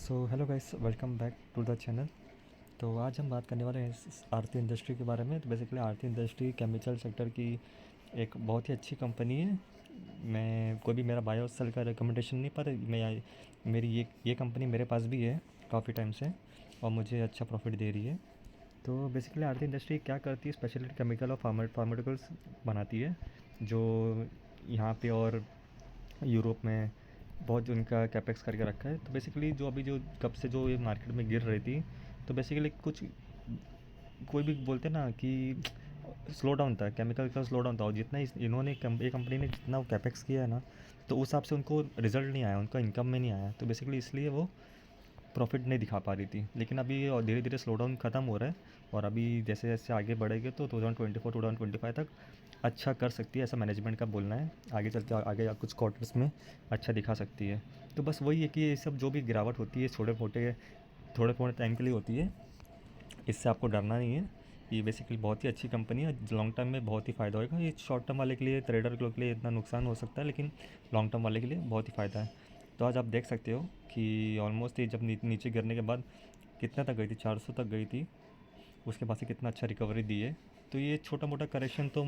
So hello guys, welcome back to the channel. तो आज हम बात करने वाले हैं इस आरती इंडस्ट्री के बारे में। तो बेसिकली आरती इंडस्ट्री केमिकल सेक्टर की एक बहुत ही अच्छी कंपनी है। मैं कोई भी मेरा बायो सेल का रिकमेंडेशन नहीं, पर मैं मेरी ये कंपनी मेरे पास भी है काफ़ी टाइम से, और मुझे अच्छा प्रॉफिट दे रही है। तो बेसिकली आरती इंडस्ट्री क्या करती है, स्पेशली केमिकल और फार्मास्यूटिकल्स बनाती है, जो यहाँ पे और यूरोप में बहुत उनका कैपेक्स करके रखा है। तो बेसिकली जो अभी जो कब से जो ये मार्केट में गिर रही थी, तो बेसिकली कुछ कोई भी बोलते ना कि स्लो डाउन था, केमिकल का स्लो डाउन था, और जितना इन्होंने ये कंपनी ने जितना कैपेक्स किया है ना, तो उस हिसाब से उनको रिजल्ट नहीं आया, उनका इनकम में नहीं आया। तो बेसिकली इसलिए वो प्रॉफिट नहीं दिखा पा रही थी। लेकिन अभी और धीरे धीरे स्लो डाउन ख़त्म हो रहा है, और अभी जैसे जैसे आगे बढ़ेंगे तो 2024 2025 तक अच्छा कर सकती है, ऐसा मैनेजमेंट का बोलना है। आगे चलते आगे कुछ क्वार्टर्स में अच्छा दिखा सकती है। तो बस वही है कि ये सब जो भी गिरावट होती है थोड़े मोटे टाइम के लिए होती है, इससे आपको डरना नहीं है। ये बेसिकली बहुत ही अच्छी कंपनी है, लॉन्ग टर्म में बहुत ही फ़ायदा होगा। ये शॉर्ट टर्म वाले के लिए, ट्रेडर के लिए इतना नुकसान हो सकता है, लेकिन लॉन्ग टर्म वाले के लिए बहुत ही फ़ायदा है। तो आज आप देख सकते हो कि ऑलमोस्ट ये जब नीचे गिरने के बाद कितना तक गई थी, 400 तक गई थी। उसके बाद से कितना अच्छा रिकवरी दी है। तो ये छोटा मोटा करेक्शन तो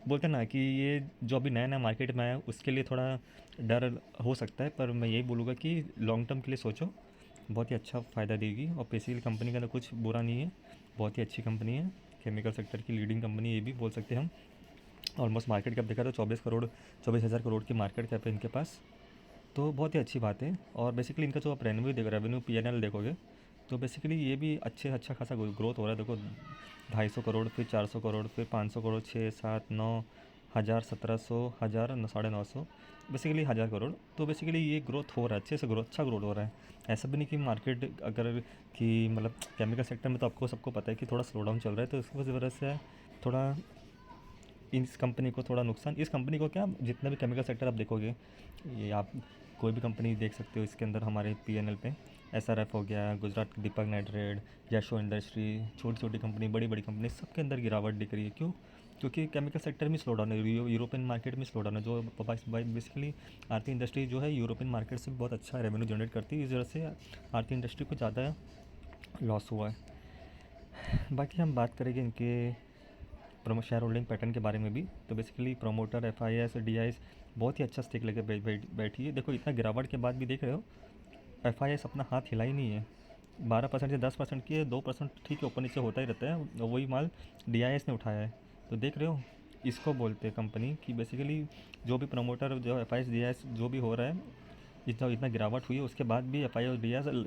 बोलते हैं ना कि ये जो अभी नया नया मार्केट में आया उसके लिए थोड़ा डर हो सकता है, पर मैं यही बोलूँगा कि लॉन्ग टर्म के लिए सोचो, बहुत ही अच्छा फ़ायदा देगी। और बेसिकली कंपनी का तो कुछ बुरा नहीं है, बहुत ही अच्छी कंपनी है। केमिकल सेक्टर की लीडिंग कंपनी ये भी बोल सकते हैं हम। ऑलमोस्ट मार्केट कैप देखा तो 24,000 करोड़ की मार्केट कैप है इनके पास। तो बहुत ही अच्छी बात है। और बेसिकली इनका जो आप रेवेन्यू पीएनएल देखोगे, तो बेसिकली ये भी अच्छा खासा ग्रोथ हो रहा है। देखो 250 करोड़, फिर 400 करोड़, फिर 500 करोड़, 6, 7, 9, 1000, 1700, 1000, 9,900, बेसिकली 1000 करोड़। तो बेसिकली ये ग्रोथ हो रहा है, अच्छे से ग्रोथ, अच्छा ग्रोथ हो रहा है। ऐसा भी नहीं कि मार्केट अगर कि मतलब केमिकल सेक्टर में तो आपको सबको पता है कि थोड़ा स्लो डाउन चल रहा है, तो इसकी वजह से थोड़ा इस कंपनी को थोड़ा नुकसान। इस कंपनी को क्या, जितने भी केमिकल सेक्टर आप देखोगे, ये आप कोई भी कंपनी देख सकते हो इसके अंदर हमारे पीएनएल पे। एसआरएफ हो गया, गुजरात दीपक नाइट्रेट, यशो इंडस्ट्री, छोटी छोटी कंपनी, बड़ी बड़ी कंपनी, सबके अंदर गिरावट दिख रही है। क्यों? क्योंकि केमिकल सेक्टर में स्लो डाउन है, यूरोपियन मार्केट में स्लो डाउन है। जो बेसिकली आरती इंडस्ट्री जो है यूरोपियन मार्केट से बहुत अच्छा रेवेन्यू जनरेट करती है, इस वजह से आरती इंडस्ट्री को ज़्यादा लॉस हुआ है। बाकी हम बात करेंगे इनके शेयर होल्डिंग पैटर्न के बारे में भी। तो बेसिकली प्रोमोटर, एफआईएस, डीआईएस बहुत ही अच्छा स्टेक लेके बैठी है। देखो इतना गिरावट के बाद भी देख रहे हो, एफआईएस अपना हाथ हिला ही नहीं है। 12% से 10% की है, 2% ठीक है, ऊपर नीचे होता ही रहता है, और वही माल डीआईएस ने उठाया है। तो देख रहे हो, इसको बोलते हैं कंपनी की बेसिकली जो भी प्रमोटर, जो एफआईएस डीआईएस जो भी हो रहा है, इतना इतना गिरावट हुई है, उसके बाद भी एफआईएस और डीआईएस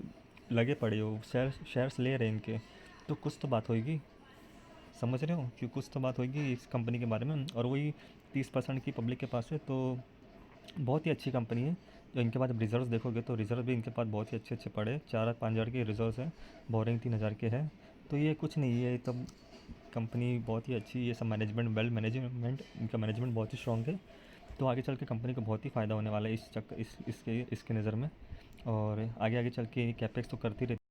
लगे पड़े हो, शेयर्स ले रहे हैं इनके। तो कुछ तो बात होगी, समझ रहे हो कि कुछ तो बात होगी इस कंपनी के बारे में। और वही 30% की पब्लिक के पास है, तो बहुत ही अच्छी कंपनी है। तो इनके पास जब रिजल्ट्स देखोगे तो रिजल्ट भी इनके पास बहुत ही अच्छे अच्छे पड़े, 4-5 हज़ार के रिजल्ट्स हैं, बोरिंग 3,000 के हैं। तो ये कुछ नहीं है, तब कंपनी बहुत ही अच्छी, ये सब मैनेजमेंट, वेल मैनेजमेंट, इनका मैनेजमेंट बहुत ही स्ट्रॉन्ग है। तो आगे चल के कंपनी को बहुत ही फ़ायदा होने वाला है इस चक्कर इसके नज़र में। और आगे आगे चल के कैपेक्स तो करती रहती